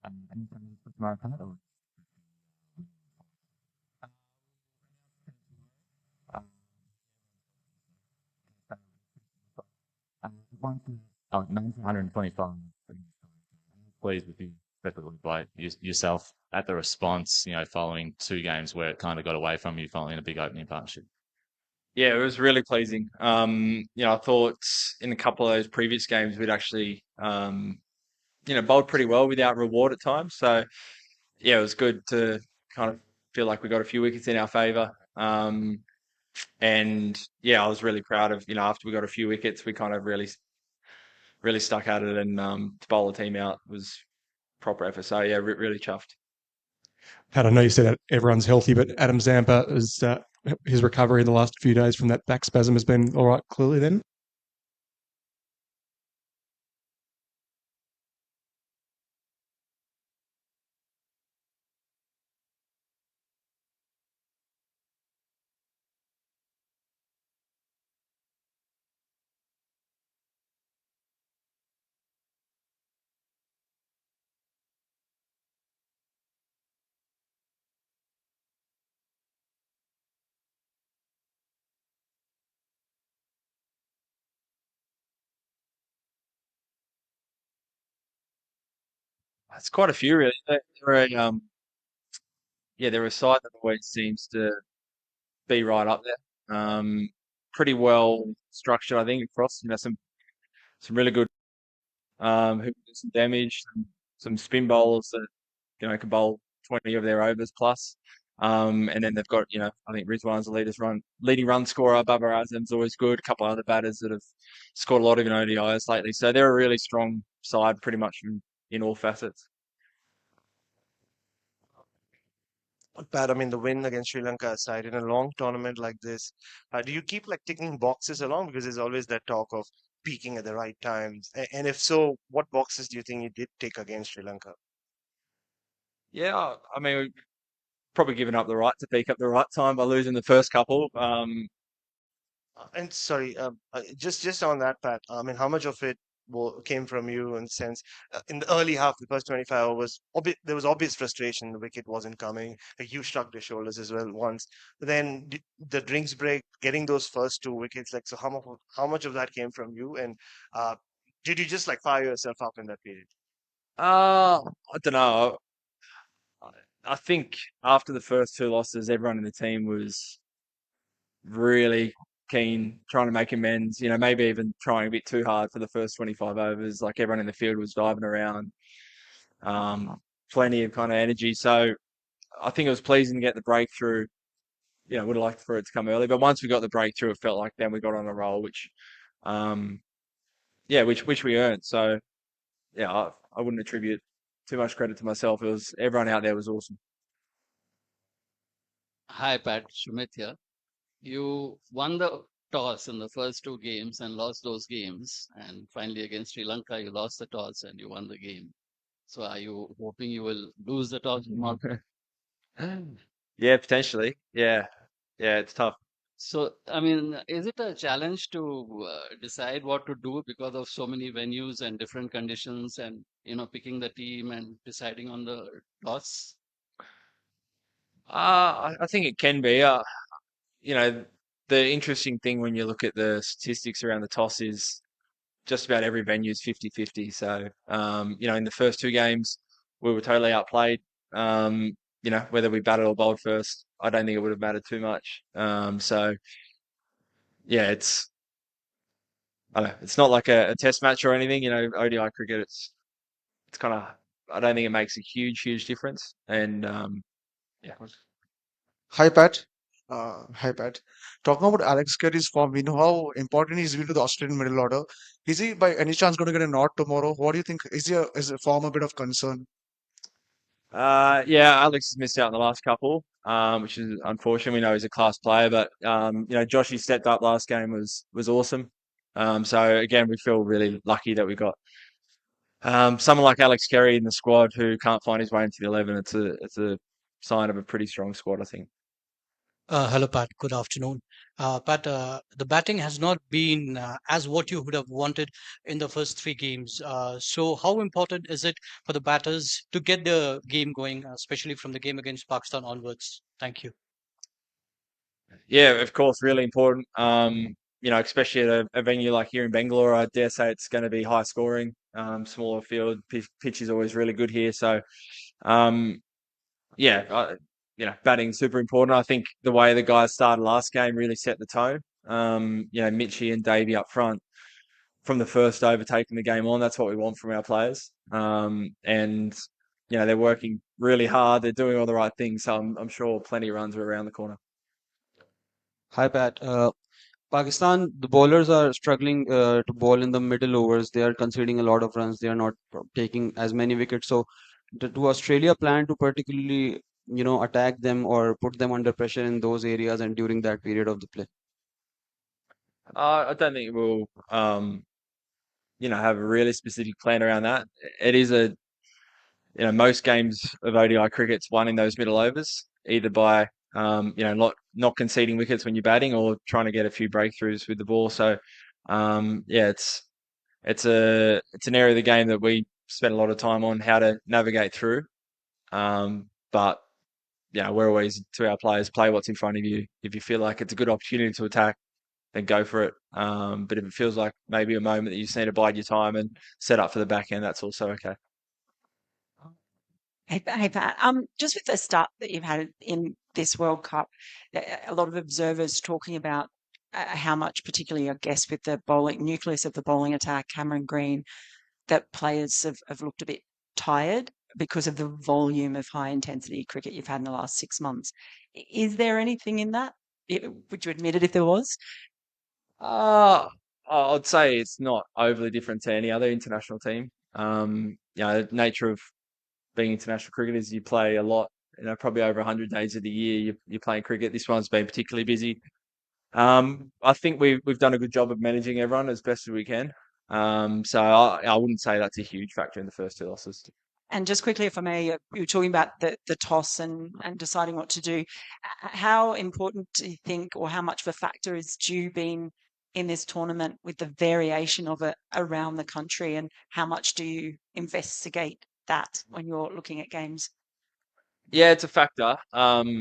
Anything from my part or? Um, one to, oh, 925. Pleased with you, especially by yourself at the response, following two games where it kind of got away from you following a big opening partnership. Yeah, it was really pleasing. I thought in a couple of those previous games we'd actually, bowled pretty well without reward at times. So yeah, it was good to kind of feel like we got a few wickets in our favour. And yeah, I was really proud of, after we got a few wickets, we kind of really stuck at it, and to bowl the team out was proper effort. So yeah, really chuffed. Pat, I know you said that everyone's healthy, but Adam Zampa is his recovery in the last few days from that back spasm has been all right. Clearly, then. It's quite a few really. They're they're a side that always seems to be right up there. Pretty well structured, I think, across. Some really good who can do some damage, some spin bowlers that can bowl 20 of their overs plus. And then they've got, I think Rizwan's the leading run scorer. Babar Azam's always good. A couple of other batters that have scored a lot of in ODIs lately. So they're a really strong side, pretty much in all facets. Pat, I mean, the win against Sri Lanka aside, in a long tournament like this, do you keep like ticking boxes along? Because there's always that talk of peaking at the right times. And if so, what boxes do you think you did tick against Sri Lanka? Yeah, I mean, we've probably given up the right to peak up the right time by losing the first couple. And sorry, just on that, Pat, I mean, how much of it came from you in the sense in the early half, the first 25 overs, there was obvious frustration. The wicket wasn't coming. Like you shrugged your shoulders as well once. But then the drinks break, getting those first two wickets, like so, how much of that came from you? And uh, did you just like fire yourself up in that period? I don't know. I think after the first two losses, everyone in the team was really keen, trying to make amends. Maybe even trying a bit too hard for the first 25 overs. Like everyone in the field was diving around, um, plenty of kind of energy. So I think it was pleasing to get the breakthrough. Would have liked for it to come early, but once we got the breakthrough, it felt like then we got on a roll, um, which we earned. So yeah, I wouldn't attribute too much credit to myself. It was everyone out there was awesome. Hi, Pat. Sumit here. You won the toss in the first two games and lost those games. And finally, against Sri Lanka, you lost the toss and you won the game. So, are you hoping you will lose the toss tomorrow? Yeah, potentially. Yeah, it's tough. So, I mean, is it a challenge to decide what to do because of so many venues and different conditions and, picking the team and deciding on the toss? I think it can be. You know, the interesting thing when you look at the statistics around the toss is just about every venue is 50-50. So, in the first two games, we were totally outplayed. Whether we batted or bowled first, I don't think it would have mattered too much. So yeah, I don't know, it's not like a test match or anything. ODI cricket, it's kind of, I don't think it makes a huge difference. And yeah. Hi, Pat. Hi, Pat. Talking about Alex Carey's form, we know how important he's been to the Australian middle order. Is he by any chance going to get a nod tomorrow? What do you think? Is a form a bit of concern? Yeah, Alex has missed out in the last couple, which is unfortunate. We know he's a class player, but Joshy stepped up last game was awesome. So again, we feel really lucky that we got someone like Alex Carey in the squad who can't find his way into the 11. It's a sign of a pretty strong squad, I think. Hello, Pat. Good afternoon. Pat, the batting has not been as what you would have wanted in the first three games. So, how important is it for the batters to get the game going, especially from the game against Pakistan onwards? Thank you. Yeah, of course, really important. Especially at a venue like here in Bangalore, I dare say it's going to be high scoring. Smaller field, pitch is always really good here. So, um, yeah, batting super important. I think the way the guys started last game really set the tone. Mitchie and Davey up front from the first over taking the game on. That's what we want from our players. And they're working really hard. They're doing all the right things. So I'm sure plenty of runs are around the corner. Hi, Pat. Pakistan, the bowlers are struggling to bowl in the middle overs. They are conceding a lot of runs. They are not taking as many wickets. So, do Australia plan to particularly, attack them or put them under pressure in those areas and during that period of the play? I don't think we'll, have a really specific plan around that. It is most games of ODI cricket's won in those middle overs, either by, not conceding wickets when you're batting or trying to get a few breakthroughs with the ball. So, it's an area of the game that we spend a lot of time on how to navigate through. But we're always to our players, play what's in front of you. If you feel like it's a good opportunity to attack, then go for it. But if it feels like maybe a moment that you just need to bide your time and set up for the back end, that's also okay. Hey, Pat. Just with the start that you've had in this World Cup, a lot of observers talking about how much, particularly, I guess, with the bowling nucleus of the bowling attack, Cameron Green, that players have looked a bit tired because of the volume of high intensity cricket you've had in the last 6 months. Is there anything in that? Would you admit it if there was? Uh, I'd say it's not overly different to any other international team. The nature of being international cricketers, you play a lot, probably over 100 days of the year, you're playing cricket. This one's been particularly busy. I think we've done a good job of managing everyone as best as we can. So I wouldn't say that's a huge factor in the first two losses. And just quickly, if I may, you were talking about the toss and deciding what to do. How important do you think, or how much of a factor is dew been in this tournament with the variation of it around the country, and how much do you investigate that when you're looking at games? Yeah, it's a factor. I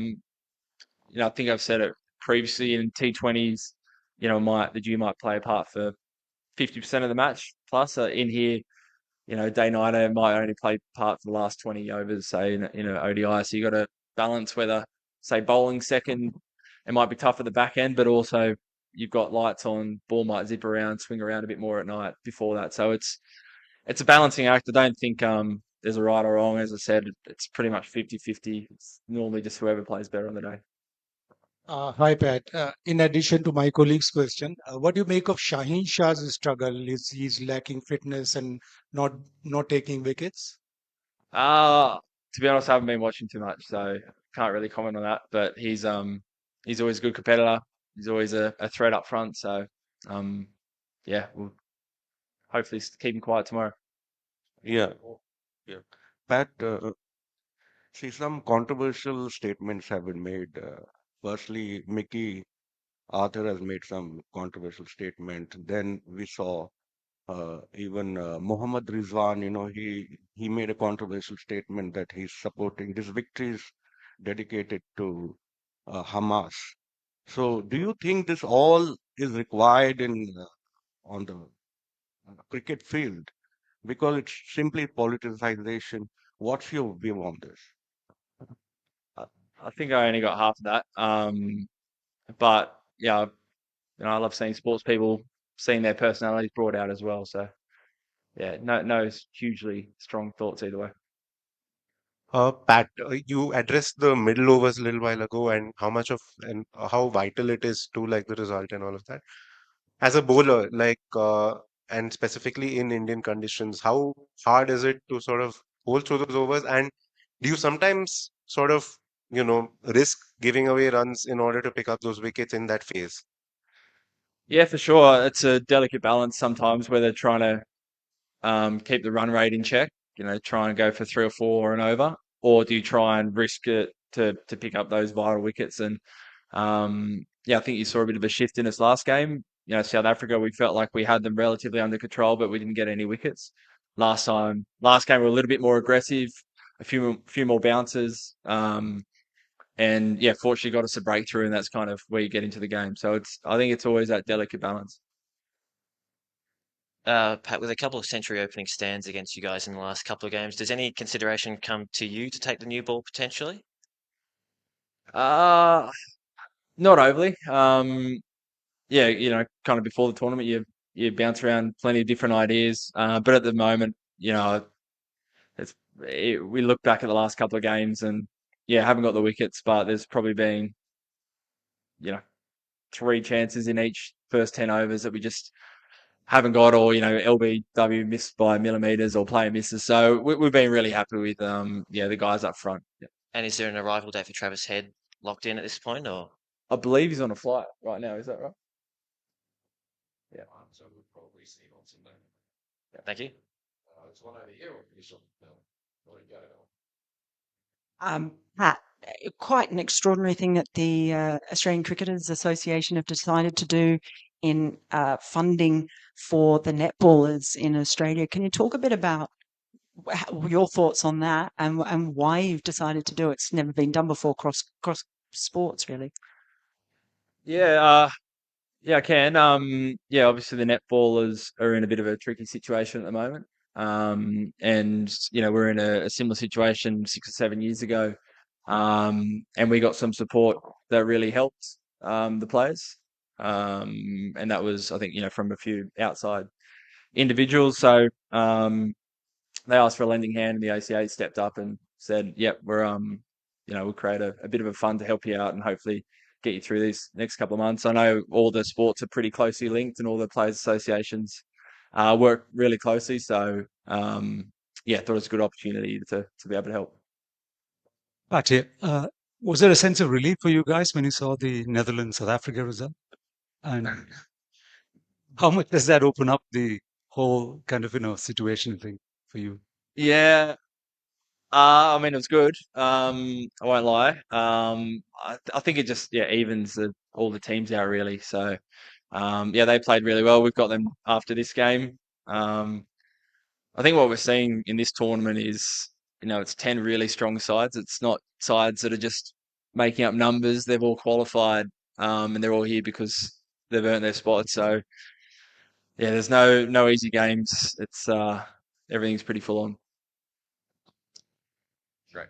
think I've said it previously in T20s. The dew might play a part for 50% of the match plus. In here, day nighter might only play part for the last 20 overs, say in an ODI. So you got to balance whether, say, bowling second, it might be tough at the back end, but also you've got lights on, ball might zip around, swing around a bit more at night before that. So it's a balancing act. I don't think there's a right or wrong. As I said, it's pretty much 50-50. It's normally just whoever plays better on the day. Hi, Pat. In addition to my colleague's question, what do you make of Shaheen Shah's struggle? Is he's lacking fitness and not not taking wickets? Uh, to be honest, I haven't been watching too much, so can't really comment on that. But he's always a good competitor. He's always a threat up front. So um, we'll hopefully keep him quiet tomorrow. Yeah, yeah. Pat, see, some controversial statements have been made. Firstly, Mickey Arthur has made some controversial statement. Then we saw even Mohammad Rizwan, he made a controversial statement that he's supporting this victory is dedicated to Hamas. So, do you think this all is required in on the cricket field? Because it's simply politicization. What's your view on this? I, I think I only got half of that. But yeah, I love seeing sports people seeing their personalities brought out as well. So yeah, no hugely strong thoughts either way. Pat, you addressed the middle overs a little while ago and how much of and how vital it is to like the result and all of that. As a bowler, and specifically in Indian conditions, how hard is it to sort of bowl through those overs? And do you sometimes sort of, risk giving away runs in order to pick up those wickets in that phase? Yeah, for sure. It's a delicate balance sometimes where they're trying to keep the run rate in check, try and go for 3 or 4 and over, or do you try and risk it to pick up those vital wickets? And Yeah, I think you saw a bit of a shift in us last game. You know, South Africa, we felt like we had them relatively under control, but we didn't get any wickets. Last game, we were a little bit more aggressive, a few more bounces, and yeah, fortunately got us a breakthrough, and that's kind of where you get into the game. So I think it's always that delicate balance. Pat, with a couple of century opening stands against you guys in the last couple of games, does any consideration come to you to take the new ball potentially? Uh, Not overly. Yeah, you know, kind of before the tournament, you bounce around plenty of different ideas. But at the moment, you know, we look back at the last couple of games and yeah, haven't got the wickets, but there's probably been, you know, 3 chances in each first 10 overs that we just haven't got, or, you know, LBW missed by millimeters or player misses. So we've been really happy with, yeah, the guys up front. Yeah. And is there an arrival date for Travis Head locked in at this point, or? I believe he's on a flight right now. Is that right? Yeah. So we'll probably see him on Sunday. Thank you. It's one over here or Pat, quite an extraordinary thing that the Australian Cricketers Association have decided to do in funding for the netballers in Australia. Can you talk a bit about your thoughts on that and why you've decided to do it? It's never been done before cross sports, really. Yeah, yeah, I can. Yeah, obviously the netballers are in a bit of a tricky situation at the moment. And you know, we're in a similar situation 6 or 7 years ago. And we got some support that really helped the players. And that was, I think, you know, from a few outside individuals. So they asked for a lending hand, and the ACA stepped up and said, "Yep, we're you know, we'll create a bit of a fund to help you out and hopefully get you through these next couple of months." I know all the sports are pretty closely linked, and all the players' associations work really closely. So yeah, thought it was a good opportunity to be able to help. But was there a sense of relief for you guys when you saw the Netherlands South Africa result? And how much does that open up the whole kind of, you know, situation thing for you? Yeah, I mean, it was good. I won't lie. I think it just, yeah, evens all the teams out really. So, yeah, they played really well. We've got them after this game. I think what we're seeing in this tournament is, you know, it's 10 really strong sides. It's not sides that are just making up numbers. They've all qualified, and they're all here because they've earned their spot. So, yeah, there's no easy games. It's everything's pretty full on. Right.